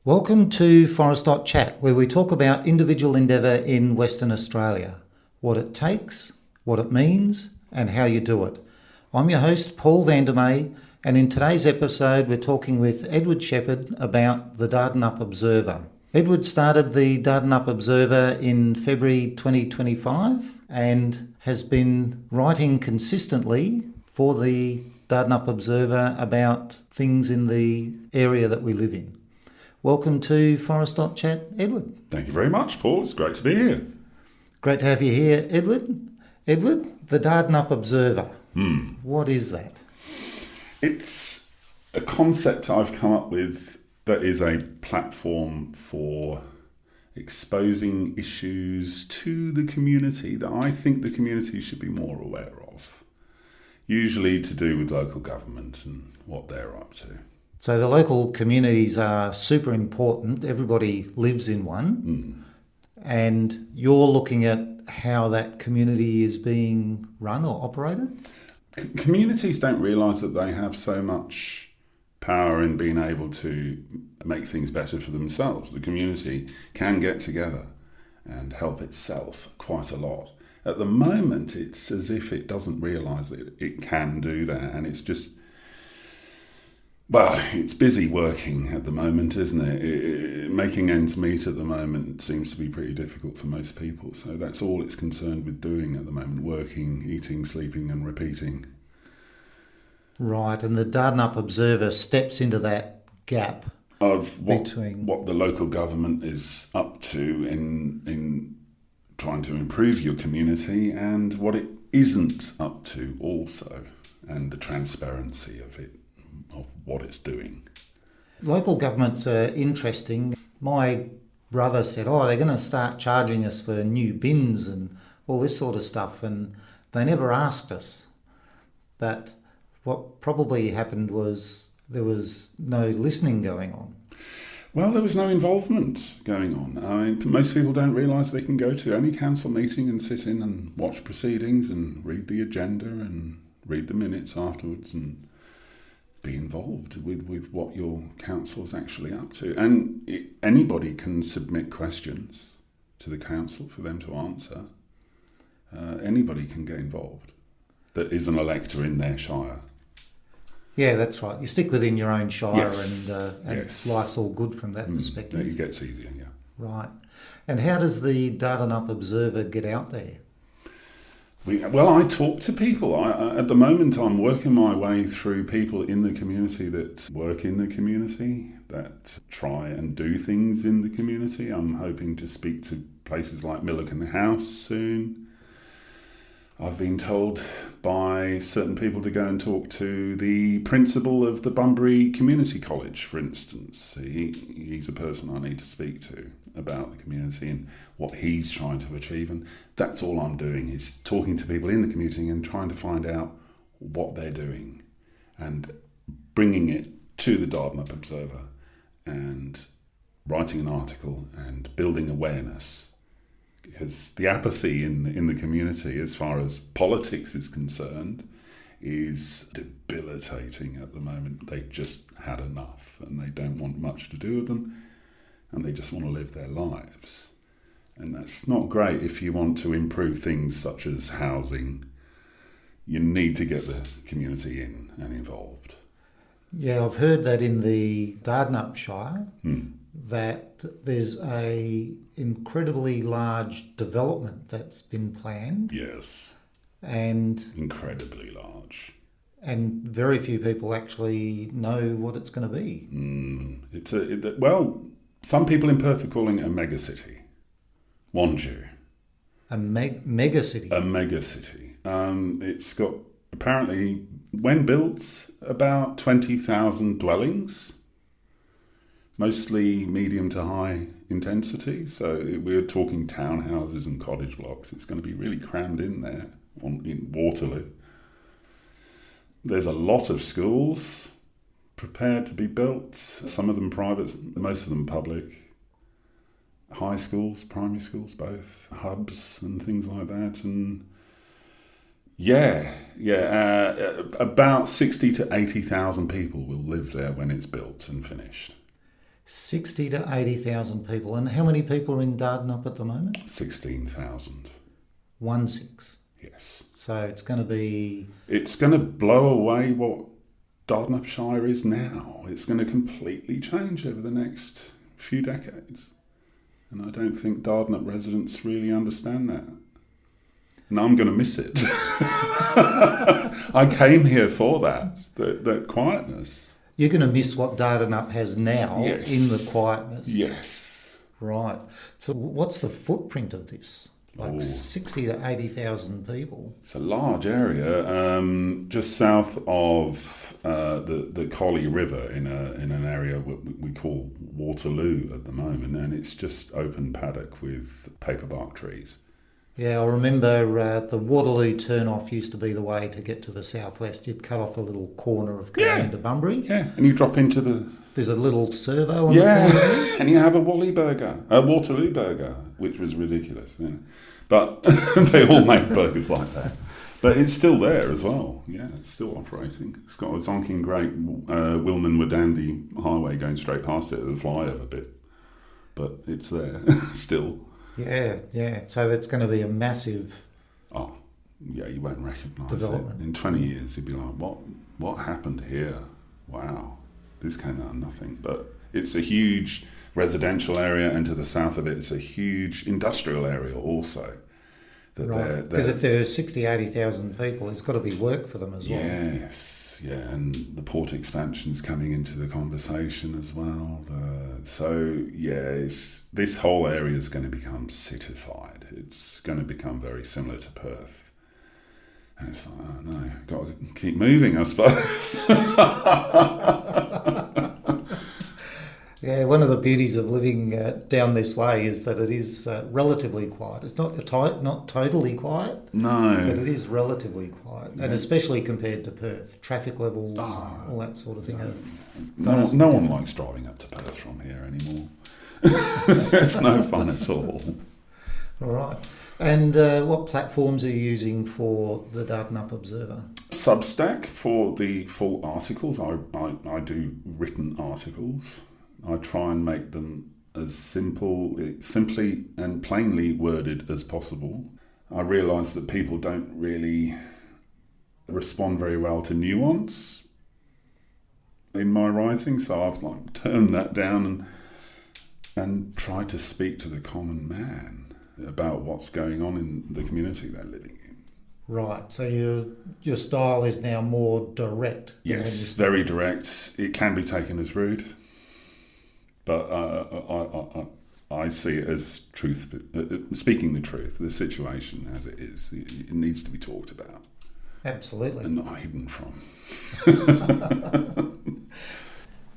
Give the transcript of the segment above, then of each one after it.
Welcome to Forest Chat, where we talk about individual endeavour in Western Australia, what it takes, what it means, and how you do it. I'm your host, Paul Vandermeer, and in today's episode, we're talking with Edward Shepherd about the Dardanup Observer. Edward started the Dardanup Observer in February 2025 and has been writing consistently for the Dardanup Observer about things in the area that we live in. Welcome to Forest Chat, Edward. Thank you very much, Paul. It's great to be here. Great to have you here, Edward. Edward, the Dardanup Observer. What is that? It's a concept I've come up with that is a platform for exposing issues to the community that I think the community should be more aware of, usually to do with local government and what they're up to. So the local communities are super important. Everybody lives in one. And you're looking at how that community is being run or operated? Communities don't realise that they have so much power in being able to make things better for themselves. The community can get together and help itself quite a lot. At the moment, it's as if it doesn't realise that it can do that, and it's just... Well, it's busy working at the moment, isn't it? Making ends meet at the moment seems to be pretty difficult for most people. So that's all it's concerned with doing at the moment: working, eating, sleeping and repeating. Right, and the Dardanup Observer steps into that gap Of between what the local government is up to in trying to improve your community and what it isn't up to also, and the transparency of it, of what it's doing. Local governments are interesting. My brother said, they're going to start charging us for new bins and all this sort of stuff, and they never asked us. But what probably happened was there was no listening going on. Well, there was no involvement going on. I mean, most people don't realise they can go to any council meeting and sit in and watch proceedings and read the agenda and read the minutes afterwards and be involved with what your council's actually up to. And anybody can submit questions to the council for them to answer. Anybody can get involved that is an elector in their shire. Yeah, that's right. You stick within your own shire, Yes. and Yes. life's all good from that perspective. It gets easier, yeah. Right. And how does the Dardanup Observer get out there? Well, I talk to people. At the moment, I'm working my way through people in the community that work in the community, that try and do things in the community. I'm hoping to speak to places like Milliken House soon. I've been told by certain people to go and talk to the principal of the Bunbury Community College, for instance. He's a person I need to speak to about the community and what he's trying to achieve. And that's all I'm doing, is talking to people in the community and trying to find out what they're doing and bringing it to the Dardanup Observer and writing an article and building awareness. Because the apathy in the community as far as politics is concerned is debilitating at the moment. They've just had enough and they don't want much to do with them and they just want to live their lives. And that's not great if you want to improve things such as housing. You need to get the community in and involved. Yeah, I've heard that in the Dardanup Shire, that there's a incredibly large development that's been planned. Yes. And Incredibly large. And very few people actually know what it's going to be. Some people in Perth are calling it a megacity. Wanju. A mega city. A megacity. It's got, apparently, when built, about 20,000 dwellings, mostly medium to high intensity. So we're talking townhouses and cottage blocks. It's going to be really crammed in there in Waterloo. There's a lot of schools prepared to be built, some of them private, most of them public. High schools, primary schools, both, hubs and things like that. And about 60 to 80,000 people will live there when it's built and finished. 60 to 80,000 people. And how many people are in Dardanup at the moment? 16,000. 1-6. Yes. So it's going to be... It's going to blow away what Dardanup Shire is now. It's going to completely change over the next few decades. And I don't think Dardanup residents really understand that. And I'm going to miss it. I came here for that quietness. You're going to miss what Dardanup has now in the quietness. Yes. Right. So what's the footprint of this? Like 60 to 80,000 people. It's a large area, just south of the Collie River in an area we call Waterloo at the moment, and it's just open paddock with paperbark trees. Yeah, I remember the Waterloo turn-off used to be the way to get to the southwest. You'd cut off a little corner of going to Bunbury. Yeah, and you drop into the... There's a little servo on the corner there. And you have a Waterloo burger, which was ridiculous. Yeah. But they all make burgers like that. But it's still there as well. Yeah, it's still operating. It's got a zonking great Wilman-Wadandi highway going straight past it, the flyover bit. But it's there still. Yeah. So that's going to be a massive... Oh, yeah, you won't recognise it. Development. In 20 years, you'd be like, what happened here? Wow, this came out of nothing. But it's a huge residential area, and to the south of it, it's a huge industrial area also. Right, because if there are 60, 80,000 people, there's got to be work for them as well. Yes, yeah, and the port expansion's coming into the conversation as well. This whole area is going to become citified. It's going to become very similar to Perth. And it's like, oh no, got to keep moving, I suppose. Yeah, one of the beauties of living down this way is that it is relatively quiet. It's not totally quiet. No. But it is relatively quiet, and especially compared to Perth. Traffic levels, all that sort of thing. No one likes driving up to Perth from here anymore. It's no fun at all. All right. And what platforms are you using for the Dardanup Observer? Substack for the full articles. I do written articles. I try and make them as simply and plainly worded as possible. I realise that people don't really respond very well to nuance in my writing, so I've turned that down and tried to speak to the common man about what's going on in the community they're living in. Right, so your style is now more direct. Yes, very direct. It can be taken as rude. But I see it as truth, speaking the truth, the situation as it is. It needs to be talked about. Absolutely. And not hidden from.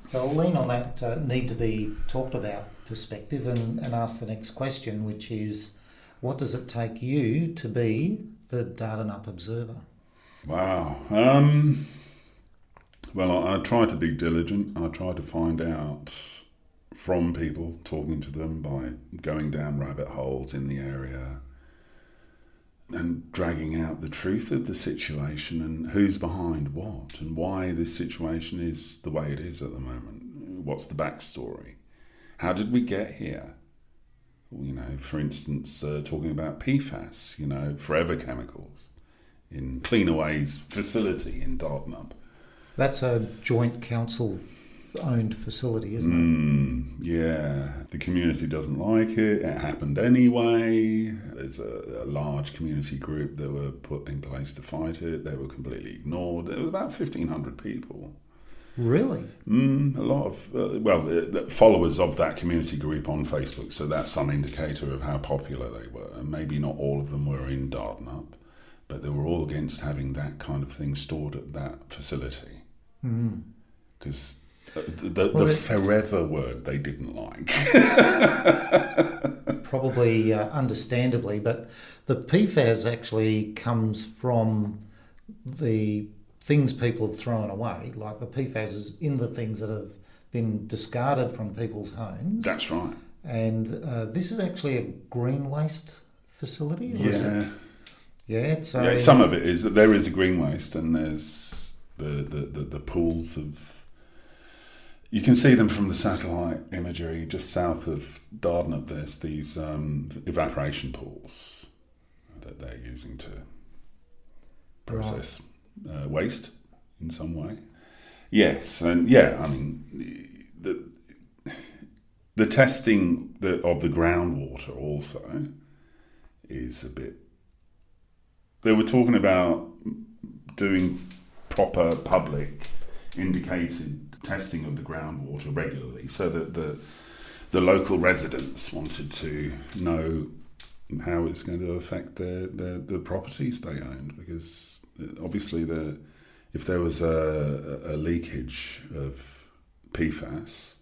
So I'll lean on that need to be talked about perspective and ask the next question, which is, what does it take you to be the Dardanup Observer? Wow. Well, I try to be diligent. I try to find out from people, talking to them by going down rabbit holes in the area and dragging out the truth of the situation and who's behind what and why this situation is the way it is at the moment. What's the backstory? How did we get here? For instance, talking about PFAS, forever chemicals in Cleanaway's facility in Dardanup. That's a joint council owned facility, isn't it? Yeah, the community doesn't like it. It happened anyway. There's a large community group that were put in place to fight it. They were completely ignored. There was about 1,500 people. Really? A lot of the followers of that community group on Facebook. So that's some indicator of how popular they were. And maybe not all of them were in Dardanup, but they were all against having that kind of thing stored at that facility. Because the forever word they didn't like. Probably understandably, but the PFAS actually comes from the things people have thrown away, like the PFAS is in the things that have been discarded from people's homes. That's right. And this is actually a green waste facility? Some of it is. There is a green waste and there's the pools of You can see them from the satellite imagery just south of Dardanup. There's these evaporation pools that they're using to process waste in some way. Yes, and I mean, the testing of the groundwater also is a bit... They were talking about doing proper public indicated testing of the groundwater regularly, so that the local residents wanted to know how it's going to affect the properties they owned, because obviously if there was a leakage of PFAS,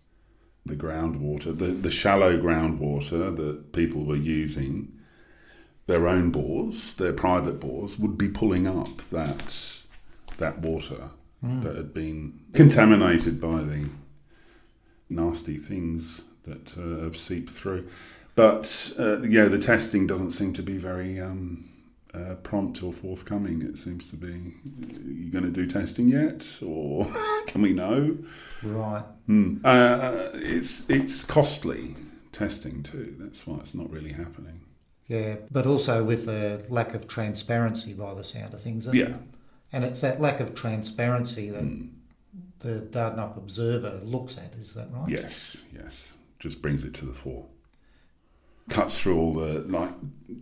the groundwater, the shallow groundwater that people were using, their own bores, their private bores, would be pulling up that water that had been contaminated by the nasty things that have seeped through. But the testing doesn't seem to be very prompt or forthcoming. It seems to be, are you going to do testing yet, or can we know? Right. It's costly testing too. That's why it's not really happening. Yeah, but also with a lack of transparency by the sound of things. Isn't it? And it's that lack of transparency that the Dardanup Observer looks at, is that right? Yes. Just brings it to the fore. Cuts through all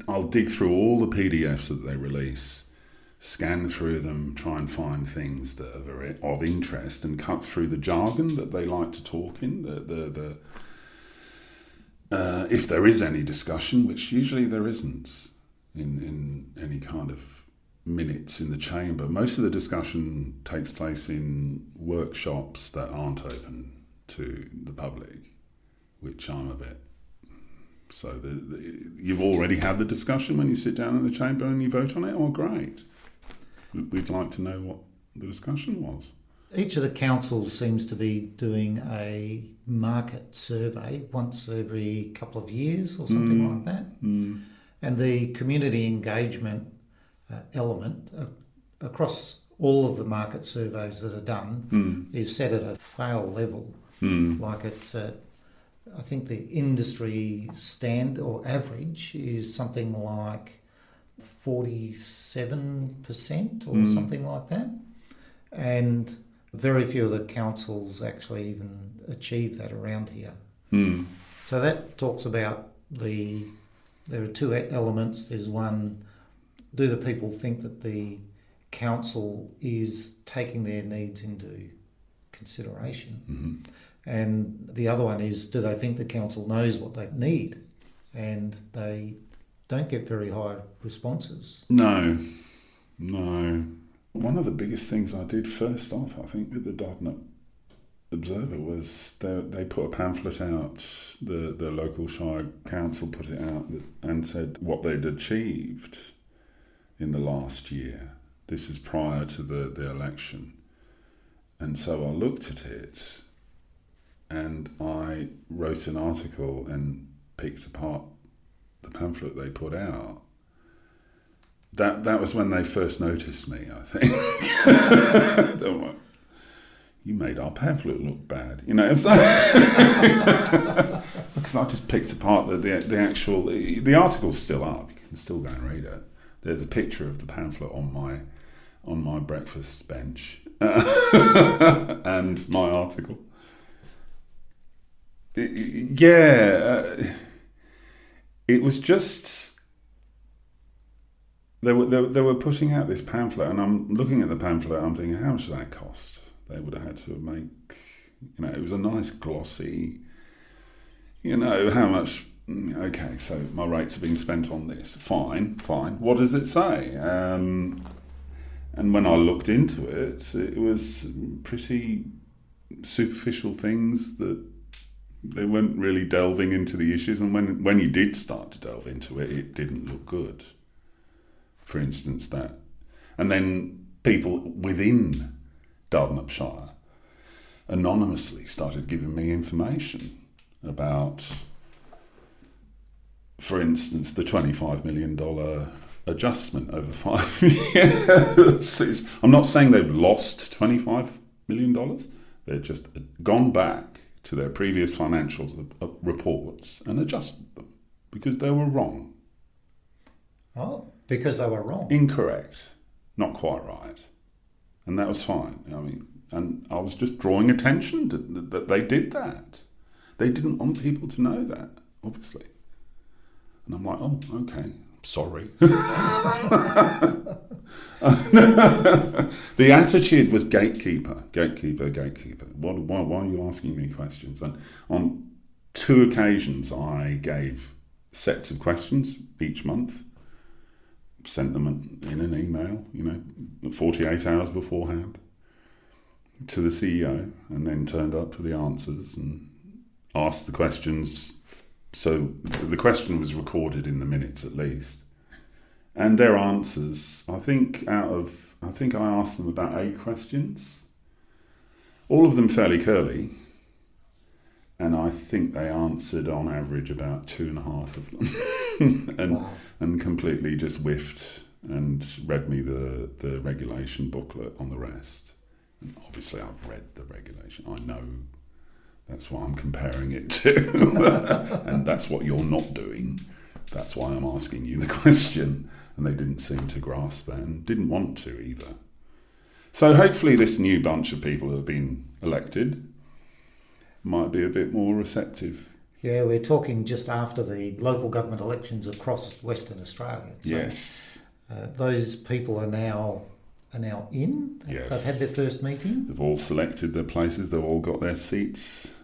I'll dig through all the PDFs that they release, scan through them, try and find things that are of interest, and cut through the jargon that they like to talk in, if there is any discussion, which usually there isn't in any kind of minutes in the chamber. Most of the discussion takes place in workshops that aren't open to the public, which I'm a bit... So you've already had the discussion when you sit down in the chamber and you vote on it? Oh, great. We'd like to know what the discussion was. Each of the councils seems to be doing a market survey once every couple of years or something like that. And the community engagement element across all of the market surveys that are done is set at a fail level. Like it's I think the industry stand or average is something like 47% or something like that. And very few of the councils actually even achieve that around here. So that talks about there are two elements. There's one, do the people think that the council is taking their needs into consideration? And the other one is, do they think the council knows what they need? And they don't get very high responses. No. One of the biggest things I did first off, I think, with the Dardanup Observer was they put a pamphlet out, the local Shire Council put it out and said what they'd achieved in the last year. This is prior to the election. And so I looked at it and I wrote an article and picked apart the pamphlet they put out. That was when they first noticed me, I think. They were like, you made our pamphlet look bad. It's like because I just picked apart the actual... The article's still up. You can still go and read it. There's a picture of the pamphlet on my breakfast bench and my article. It was just... They were putting out this pamphlet, and I'm looking at the pamphlet, I'm thinking, how much did that cost? They would have had to make, it was a nice glossy, how much, okay, so my rates are being spent on this. Fine. What does it say? And when I looked into it, it was pretty superficial things that they weren't really delving into the issues. And when you did start to delve into it, it didn't look good. For instance, that. And then people within Dardanup Shire anonymously started giving me information about, for instance, the $25 million adjustment over 5 years. I'm not saying they've lost $25 million. They'd just gone back to their previous financial reports and adjusted them because they were wrong. Oh, because they were wrong. Incorrect. Not quite right. And that was fine. I mean, and I was just drawing attention to that they did that. They didn't want people to know that, obviously. And I'm like, oh, okay, sorry. The attitude was gatekeeper. Why are you asking me questions? And on 2 occasions, I gave sets of questions each month, sent them in an email, 48 hours beforehand to the CEO, and then turned up for the answers and asked the questions. So the question was recorded in the minutes at least. And their answers, I think I asked them about 8 questions, all of them fairly curly, and I think they answered on average about 2.5 of them, and completely just whiffed and read me the regulation booklet on the rest. And obviously, I've read the regulation. I know that's what I'm comparing it to, and that's what you're not doing. That's why I'm asking you the question. And they didn't seem to grasp that and didn't want to either. So hopefully this new bunch of people who have been elected might be a bit more receptive. Yeah, we're talking just after the local government elections across Western Australia. So, yes. Those people are now in. Yes. They've had their first meeting. They've all selected their places. They've all got their seats.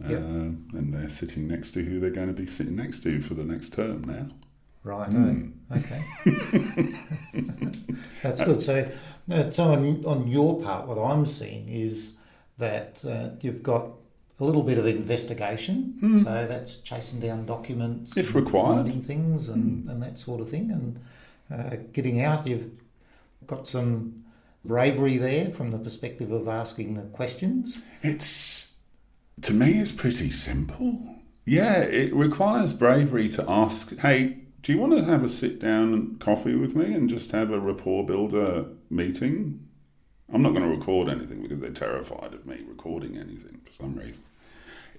Yep. And they're sitting next to who they're going to be sitting next to for the next term now. Right. Okay. That's good. So on your part, what I'm seeing is that you've got a little bit of investigation. So that's chasing down documents, if required, finding things, and that sort of thing, and getting out. You've got some bravery there from the perspective of asking the questions. To me, it's pretty simple. Yeah, it requires bravery to ask, hey, do you want to have a sit-down and coffee with me and just have a rapport builder meeting? I'm not going to record anything because they're terrified of me recording anything for some reason.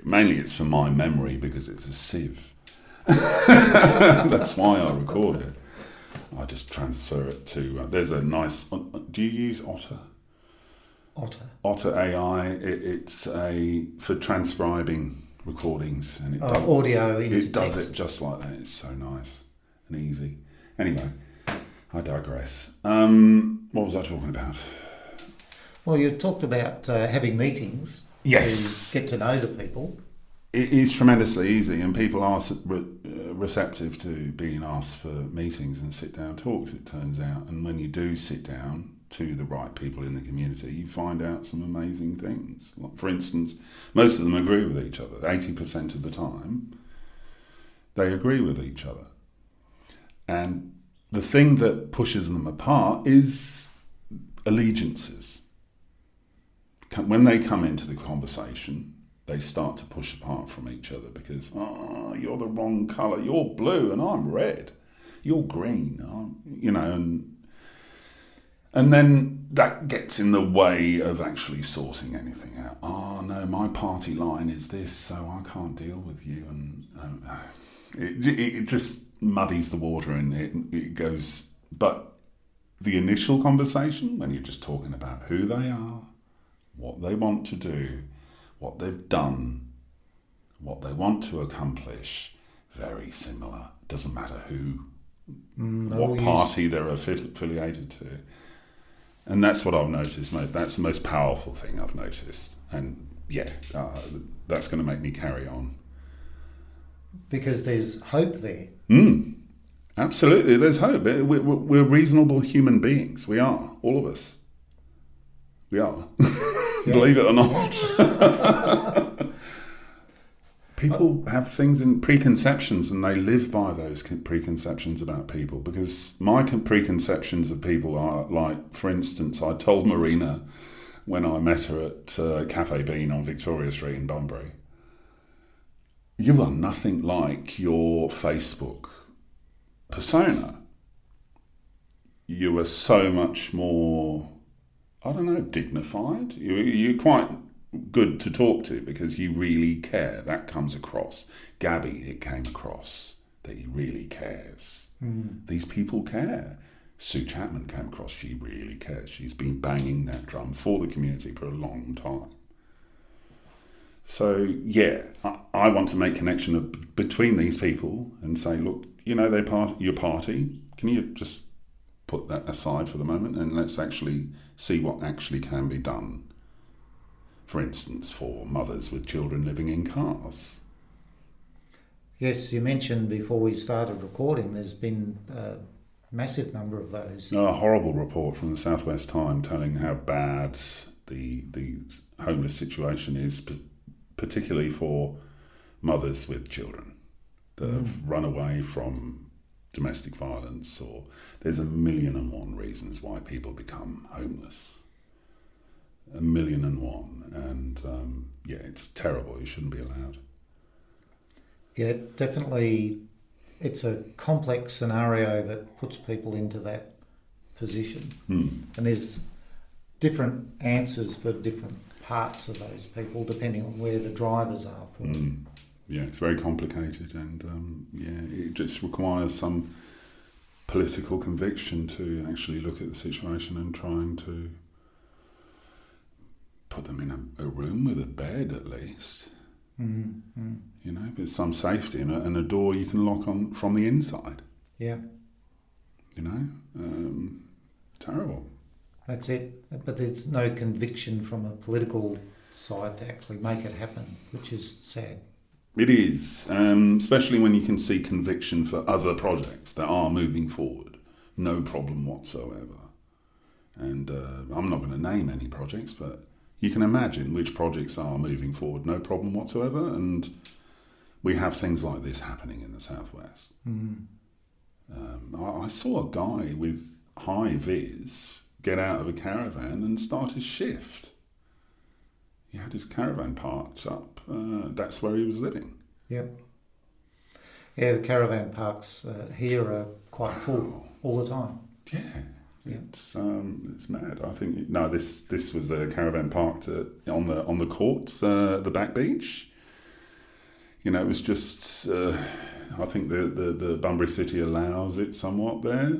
Mainly it's for my memory because it's a sieve. That's why I record it. I just transfer it to... there's a nice... do you use Otter? Otter AI. It's for transcribing recordings, and it does, audio into it does text. it just like that. It's so nice and easy. Anyway, I digress. What was I talking about? Well, you talked about having meetings. Yes. To get to know the people. It is tremendously easy, and people are receptive to being asked for meetings and sit-down talks, it turns out. And when you do sit down to the right people in the community, you find out some amazing things. Like, for instance, most of them agree with each other. 80% of the time, they agree with each other. And the thing that pushes them apart is allegiances. When they come into the conversation, they start to push apart from each other because, you're the wrong colour, you're blue and I'm red, you're green, and then that gets in the way of actually sorting anything out. Oh no, my party line is this, so I can't deal with you, and it just muddies the water, and it goes. But the initial conversation, when you're just talking about who they are, what they want to do, what they've done, what they want to accomplish, very similar. Doesn't matter what party they're affiliated to. And that's what I've noticed, mate. That's the most powerful thing I've noticed. And yeah, that's going to make me carry on. Because there's hope there. Absolutely, there's hope. We're reasonable human beings. We are, all of us. We are. Believe it or not. People have things in preconceptions, and they live by those preconceptions about people, because my preconceptions of people are like, for instance, I told Marina when I met her at Cafe Bean on Victoria Street in Bunbury, you are nothing like your Facebook persona. You are so much more, I don't know, dignified. You're quite good to talk to because you really care. That comes across. Gabby, it came across that he really cares. These people care. Sue Chapman came across, she really cares. She's been banging that drum for the community for a long time. So, yeah, I want to make connection between these people and say, look, you know, your party, can you just put that aside for the moment and let's actually see what actually can be done. For instance, for mothers with children living in cars. Yes, you mentioned before we started recording, there's been a massive number of those. A horrible report from the South West Times telling how bad the homeless situation is, particularly for mothers with children that have run away from domestic violence, or there's 1,000,001 reasons why people become homeless. 1,000,001, and yeah, it's terrible. You shouldn't be allowed. Yeah, definitely. It's a complex scenario that puts people into that position, and there's different answers for different parts of those people depending on where the drivers are for them. Yeah, it's very complicated, and yeah, it just requires some political conviction to actually look at the situation and trying to put them in a room with a bed at least. You know, with some safety and a door you can lock on from the inside. Yeah. You know, terrible. That's it. But there's no conviction from a political side to actually make it happen, which is sad. It is, especially when you can see conviction for other projects that are moving forward. No problem whatsoever. And I'm not going to name any projects, but you can imagine which projects are moving forward, no problem whatsoever. And we have things like this happening in the Southwest. I saw a guy with high vis get out of a caravan and start his shift. He had his caravan parked up. That's where he was living. Yep. Yeah, the caravan parks here are quite full all the time. Yeah. It's mad. I think this was a caravan parked on the courts, the back beach. You know, it was just I think the Bunbury City allows it somewhat there.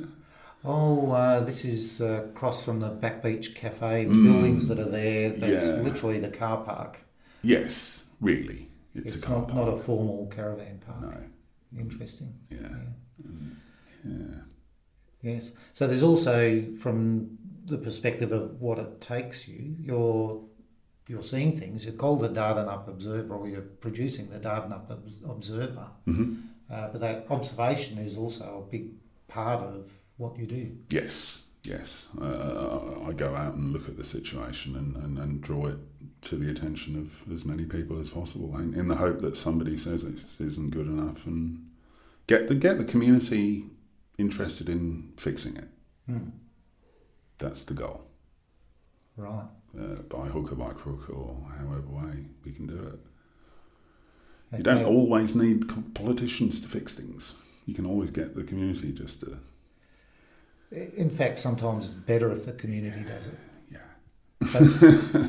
Oh, this is across from the Back Beach Cafe. The buildings that are there, that's literally the car park. Yes, really. It's a car park. Not a formal caravan park. No. Interesting. Yeah. Yes. So there's also, from the perspective of what it takes you, you're seeing things. You're called the Dardanup Observer, or you're producing the Dardanup Observer. But that observation is also a big part of what you do. Yes. I go out and look at the situation and draw it to the attention of as many people as possible, in the hope that somebody says this isn't good enough, and get the community interested in fixing it. That's the goal. Right. By hook or by crook, or however way we can do it. Okay. You don't always need politicians to fix things. You can always get the community just to... In fact, sometimes it's better if the community does it. Yeah.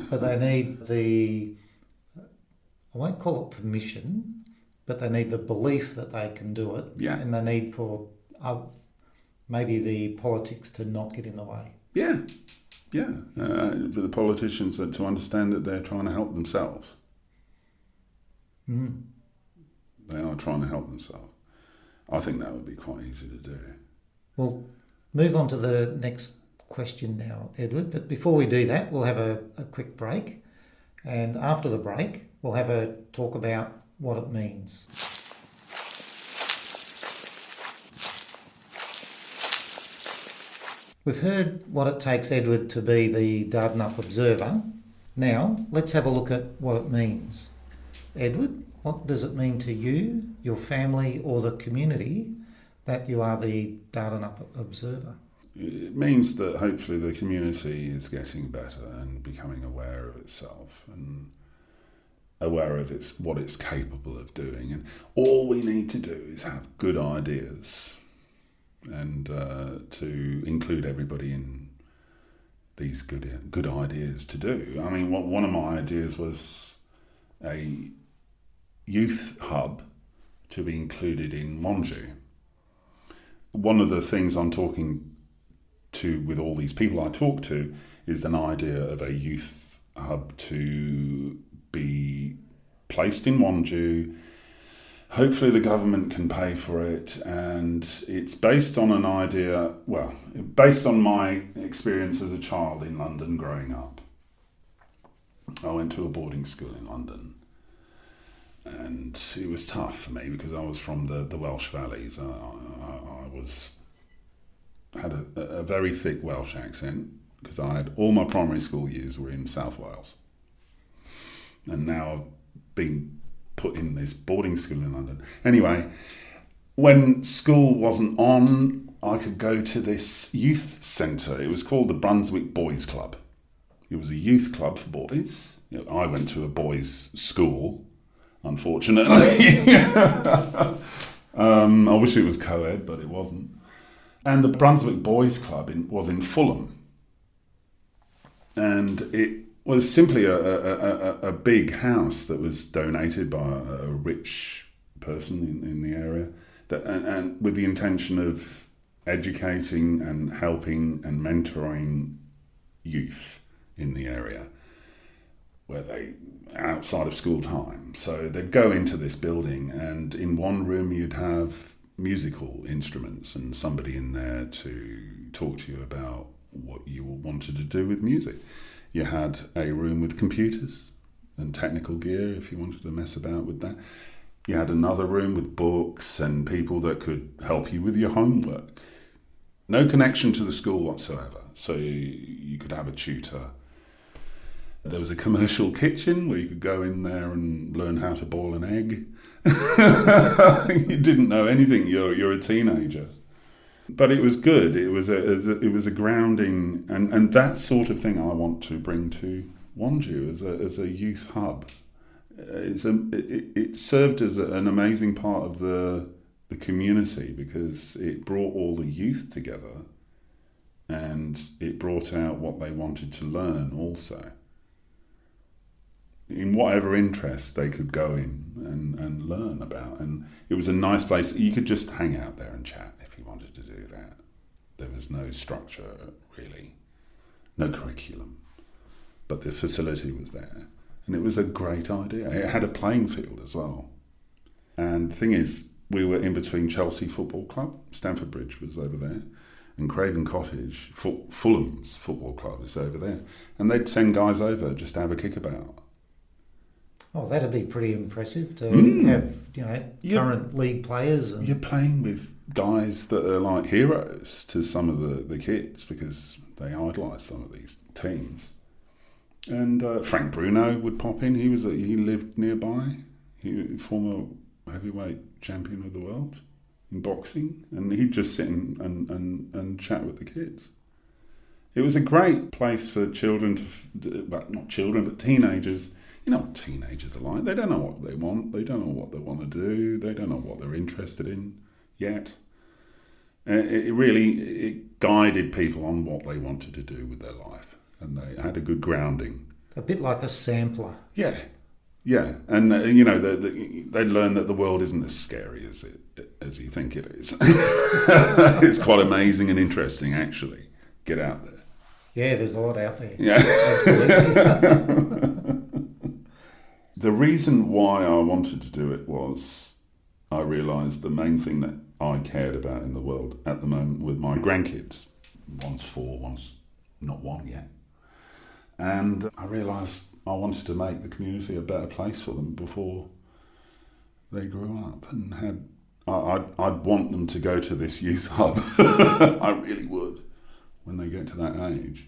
But they need I won't call it permission, but they need the belief that they can do it. Yeah. And they need for maybe the politics to not get in the way. Yeah. For the politicians to understand that they're trying to help themselves. They are trying to help themselves. I think that would be quite easy to do. Well, move on to the next question now, Edward. But before we do that, we'll have a quick break. And after the break, we'll have a talk about what it means. We've heard what it takes, Edward, to be the Dardanup Observer. Now, let's have a look at what it means. Edward, what does it mean to you, your family, or the community that you are the Dardanup Observer? It means that hopefully the community is getting better and becoming aware of itself and aware of what it's capable of doing. And all we need to do is have good ideas and to include everybody these good ideas to do. I mean, one of my ideas was a youth hub to be included in Wonju. One of the things I'm talking to with all these people I talk to is an idea of a youth hub to be placed in Wonju. Hopefully the government can pay for it, and it's based on an idea, based on my experience as a child in London growing up. I went to a boarding school in London, and it was tough for me because I was from the Welsh Valleys. I had a very thick Welsh accent because I had all my primary school years were in South Wales, and now I've been put in this boarding school in London. Anyway, when school wasn't on, I could go to this youth centre. It was called the Brunswick Boys Club. It was a youth club for boys. I went to a boys' school, unfortunately. I wish it was co-ed, but it wasn't. And the Brunswick Boys Club was in Fulham. And it was simply a big house that was donated by a rich person in the area, and with the intention of educating and helping and mentoring youth in the area where they outside of school time. So they'd go into this building, and in one room you'd have musical instruments and somebody in there to talk to you about what you wanted to do with music. You had a room with computers and technical gear if you wanted to mess about with that. You had another room with books and people that could help you with your homework. No connection to the school whatsoever. So you could have a tutor. There was a commercial kitchen where you could go in there and learn how to boil an egg. You didn't know anything. You're a teenager. But it was good. It was a grounding, and that sort of thing I want to bring to Wonju as a youth hub. It served as an amazing part of the community because it brought all the youth together, and it brought out what they wanted to learn also. In whatever interest they could go in and learn about. And it was a nice place. You could just hang out there and chat if you wanted to do that. There was no structure, really. No curriculum. But the facility was there. And it was a great idea. It had a playing field as well. And the thing is, we were in between Chelsea Football Club, Stamford Bridge was over there, and Craven Cottage, Fulham's football club is over there. And they'd send guys over just to have a kickabout. Oh, that'd be pretty impressive to have, current league players. And you're playing with guys that are like heroes to some of the kids because they idolise some of these teams. And Frank Bruno would pop in. He lived nearby. He was former heavyweight champion of the world in boxing, and he'd just sit and chat with the kids. It was a great place for children not children, but teenagers. You know what teenagers are like. They don't know what they want. They don't know what they want to do. They don't know what they're interested in yet. It guided people on what they wanted to do with their life. And they had a good grounding. A bit like a sampler. Yeah. And, they learn that the world isn't as scary as you think it is. It's quite amazing and interesting, actually. Get out there. Yeah, there's a lot out there. Yeah. Absolutely. The reason why I wanted to do it was I realised the main thing that I cared about in the world at the moment with my grandkids. One's 4, one's not 1 yet. And I realised I wanted to make the community a better place for them before they grew up and I'd want them to go to this youth hub. I really would when they get to that age.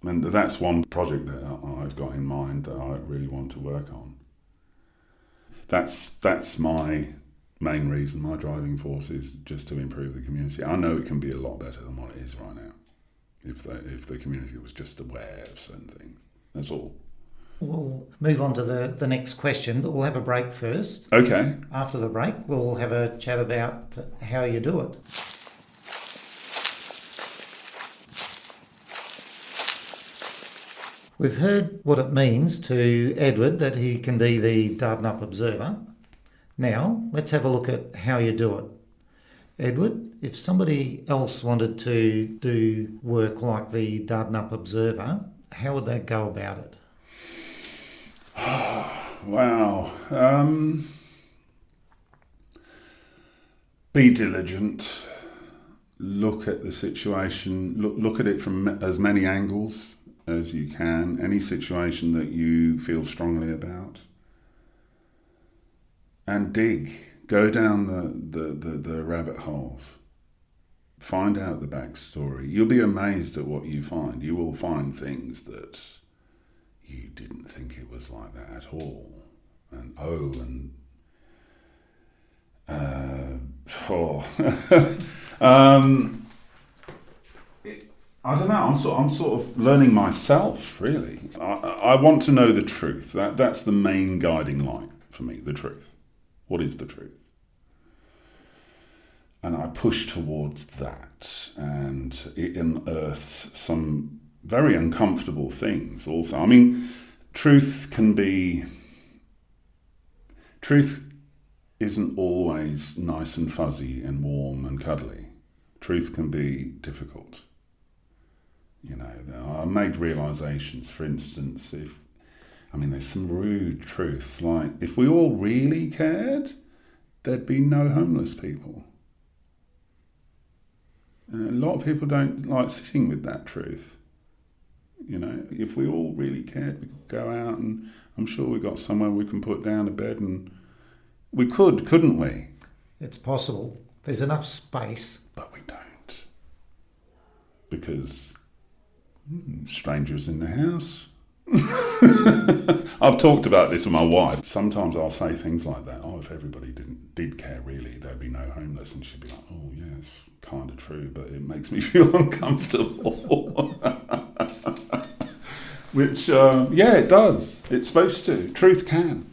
And that's one project that I've got in mind that I really want to work on. That's my main reason, my driving force is just to improve the community. I know it can be a lot better than what it is right now if the community was just aware of certain things. That's all. We'll move on to the next question, but we'll have a break first. Okay. After the break, we'll have a chat about how you do it. We've heard what it means to Edward that he can be the Dardanup Observer. Now, let's have a look at how you do it. Edward, if somebody else wanted to do work like the Dardanup Observer, how would they go about it? Wow. Be diligent. Look at the situation. Look at it from as many angles as you can. Any situation that you feel strongly about. And dig. Go down the rabbit holes. Find out the backstory. You'll be amazed at what you find. You will find things that you didn't think it was like that at all. And I don't know. I'm sort of learning myself, really. I want to know the truth. That's the main guiding light for me. The truth. What is the truth? And I push towards that, and it unearths some very uncomfortable things. Also, I mean, truth isn't always nice and fuzzy and warm and cuddly. Truth can be difficult. You know, I made realizations, for instance, there's some rude truths, like if we all really cared, there'd be no homeless people. A lot of people don't like sitting with that truth. You know, if we all really cared, we could go out, and I'm sure we got somewhere we can put down a bed, and we could, couldn't we? It's possible. There's enough space. But we don't. Because strangers in the house. I've talked about this with my wife. Sometimes I'll say things like that. Oh, if everybody did care really, there'd be no homeless. And she'd be like, oh yeah, it's kind of true, but it makes me feel uncomfortable. Which, it does. It's supposed to. Truth can.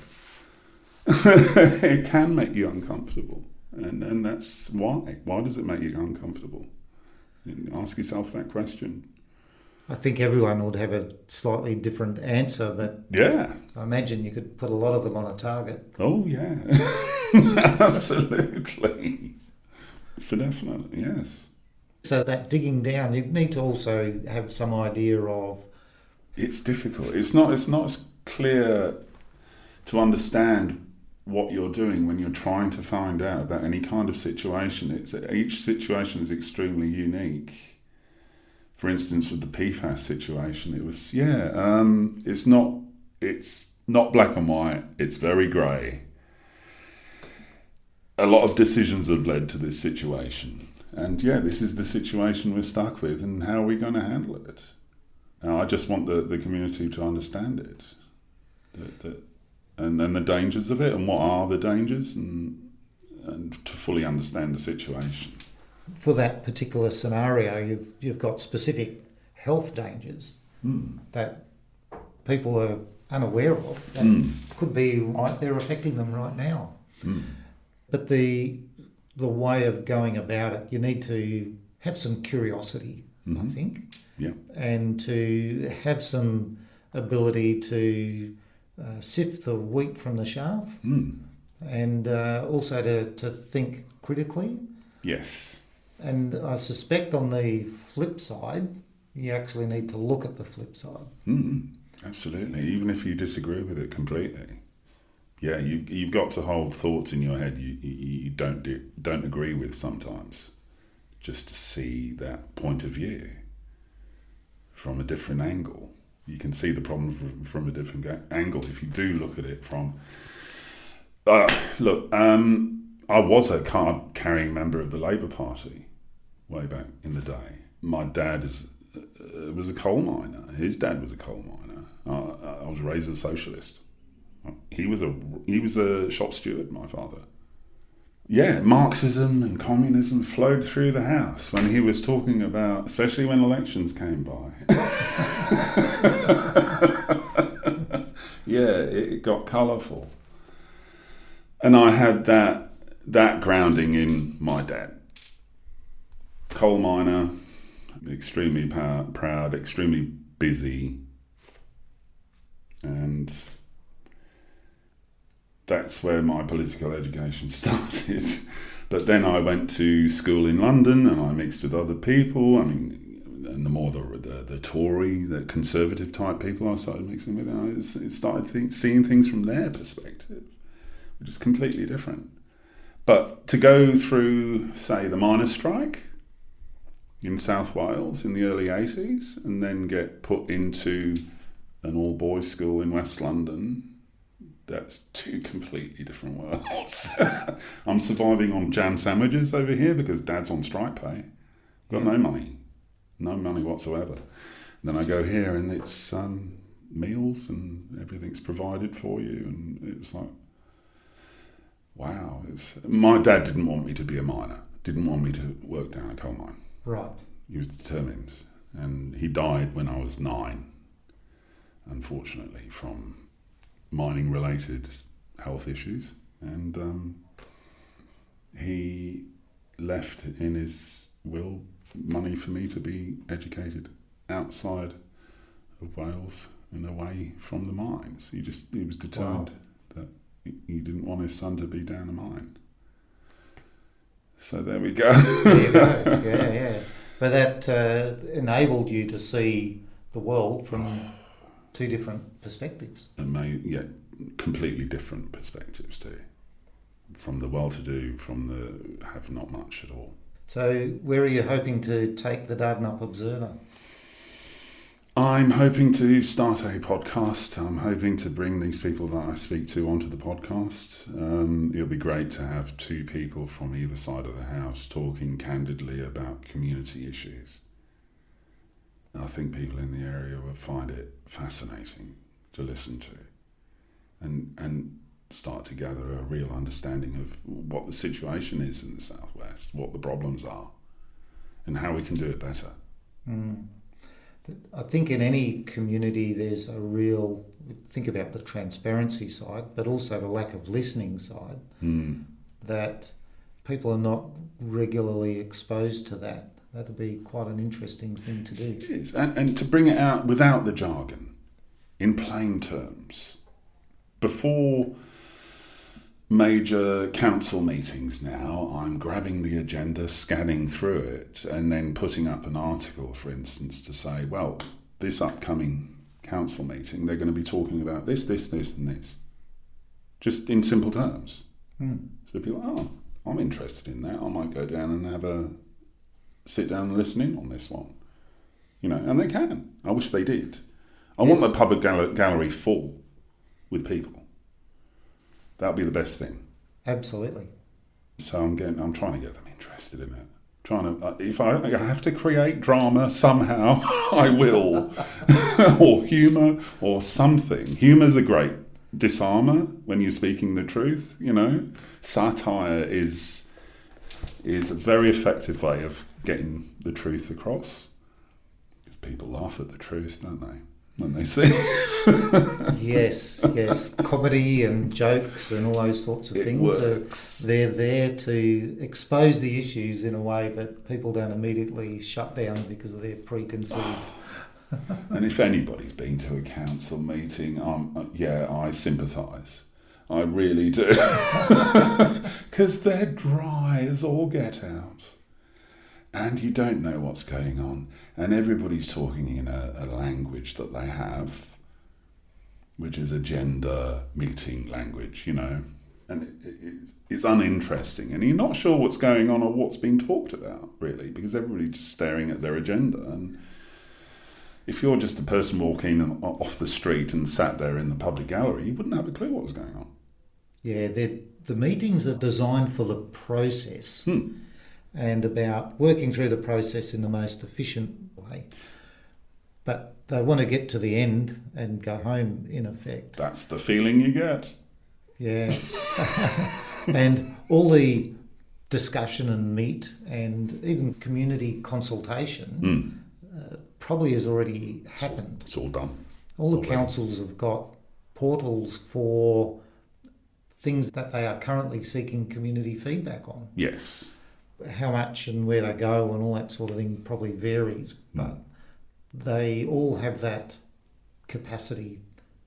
It can make you uncomfortable. And that's why. Why does it make you uncomfortable? Ask yourself that question. I think everyone would have a slightly different answer, but yeah, I imagine you could put a lot of them on a target. Oh, yeah. Absolutely. For definitely, yes. So that digging down, you need to also have some idea of... It's difficult. It's not as clear to understand what you're doing when you're trying to find out about any kind of situation. Each situation is extremely unique. For instance, with the PFAS situation, it was, it's not black and white, it's very grey. A lot of decisions have led to this situation. And this is the situation we're stuck with, and how are we going to handle it? Now, I just want the community to understand it. And then the dangers of it, and what are the dangers, and to fully understand the situation. For that particular scenario, you've got specific health dangers that people are unaware of that could be right there affecting them right now. But the way of going about it, you need to have some curiosity, I think, and to have some ability to sift the wheat from the chaff, and also to think critically. Yes. And I suspect on the flip side, you actually need to look at the flip side. Absolutely, even if you disagree with it completely. Yeah, you've got to hold thoughts in your head you don't agree with sometimes, just to see that point of view from a different angle. You can see the problem from a different angle if you do look at it from... I was a card-carrying member of the Labour Party way back in the day. My dad was a coal miner. His dad was a coal miner. I was raised as a socialist. He was a shop steward, my father. Yeah, Marxism and communism flowed through the house when he was talking about, especially when elections came by. It got colourful. And I had that grounding in my dad. Coal miner, extremely proud, extremely busy, And that's where my political education started. But then I went to school in London and I mixed with other people. I mean, and the more the Tory, the conservative type people I started mixing with, I started seeing things from their perspective, which is completely different. But to go through, say, the miners' strike in South Wales in the early 80s and then get put into an all-boys school in West London, that's two completely different worlds. I'm surviving on jam sandwiches over here because Dad's on strike pay. Got no money whatsoever. Then I go here and it's meals and everything's provided for you, and it was like, wow. My dad didn't want me to be a miner, didn't want me to work down a coal mine. Right. He was determined, and he died when I was 9, unfortunately, from mining-related health issues, and he left in his will money for me to be educated outside of Wales and away from the mines. He was determined that he didn't want his son to be down a mine. So there we go. There you go. Yeah. But that enabled you to see the world from two different perspectives. Completely different perspectives too. From the well-to-do, from the have not much at all. So where are you hoping to take the Dardanup Observer? I'm hoping to start a podcast. I'm hoping to bring these people that I speak to onto the podcast. It'll be great to have two people from either side of the house talking candidly about community issues. I think people in the area will find it fascinating to listen to and start to gather a real understanding of what the situation is in the Southwest, what the problems are, and how we can do it better. I think in any community there's a real, think about the transparency side, but also the lack of listening side, that people are not regularly exposed to that. That'd be quite an interesting thing to do. It is, and to bring it out without the jargon, in plain terms. Before major council meetings now, I'm grabbing the agenda, scanning through it, and then putting up an article, for instance, to say, well, this upcoming council meeting, they're going to be talking about this, this, and this. Just in simple terms. So people, I'm interested in that. I might go down and sit down and listen in on this one. And they can. I wish they did. I want the public gallery full with people. That'll be the best thing. Absolutely. So I'm trying to get them interested in it. If I have to create drama somehow, I will, or humour, or something. Humour's a great disarmer when you're speaking the truth. Satire is a very effective way of getting the truth across. People laugh at the truth, don't they? When they see it. Yes. Comedy and jokes and all those sorts of things. Works. They're there to expose the issues in a way that people don't immediately shut down because they're preconceived. And if anybody's been to a council meeting, I sympathise. I really do. Because they're dry as all get out. And you don't know what's going on. And everybody's talking in a language that they have, which is a gender meeting language, And it's uninteresting. And you're not sure what's going on or what's being talked about, really, because everybody's just staring at their agenda. And if you're just a person walking off the street and sat there in the public gallery, you wouldn't have a clue what was going on. Yeah, the meetings are designed for the process. And about working through the process in the most efficient way. But they want to get to the end and go home, in effect. That's the feeling you get. Yeah. And all the discussion and meet and even community consultation probably has already happened. It's all done. All the councils have got portals for things that they are currently seeking community feedback on. Yes. How much and where they go and all that sort of thing probably varies, but they all have that capacity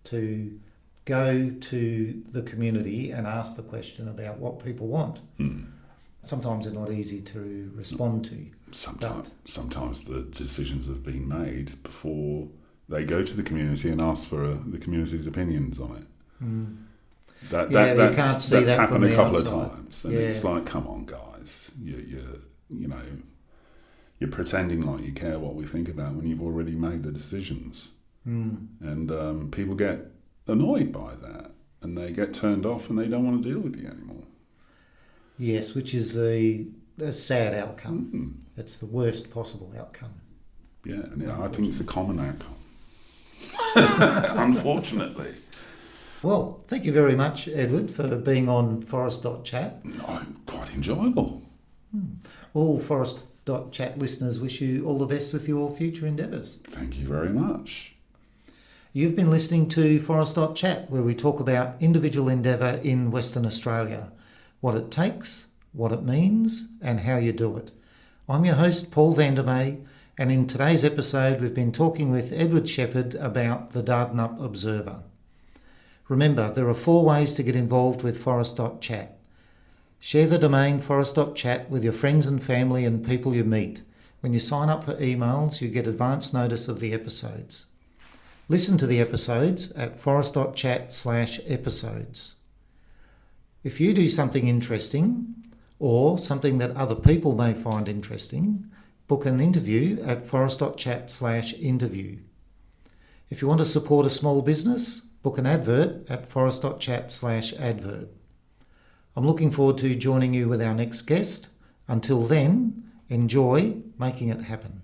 to go to the community and ask the question about what people want. Sometimes they're not easy to respond to. Sometimes the decisions have been made before they go to the community and ask for the community's opinions on it. That's happened a couple of times, and it's like, come on, guys, you're pretending like you care what we think about when you've already made the decisions. And people get annoyed by that, and they get turned off, and they don't want to deal with you anymore. Yes, which is a sad outcome. It's the worst possible outcome. Yeah, and I think it's a common outcome. Unfortunately. Well, thank you very much, Edward, for being on Forest.chat. No, quite enjoyable. All Forest.chat listeners wish you all the best with your future endeavours. Thank you very much. You've been listening to Forest.chat, where we talk about individual endeavour in Western Australia, what it takes, what it means, and how you do it. I'm your host, Paul Vandermeer, and in today's episode we've been talking with Edward Shepherd about the Dardanup Observer. Remember, there are 4 ways to get involved with Forest.chat. Share the domain Forest.chat with your friends and family and people you meet. When you sign up for emails, you get advance notice of the episodes. Listen to the episodes at forest.chat/episodes. If you do something interesting, or something that other people may find interesting, book an interview at forest.chat/interview. If you want to support a small business, book an advert at forest.chat/advert. I'm looking forward to joining you with our next guest. Until then, enjoy making it happen.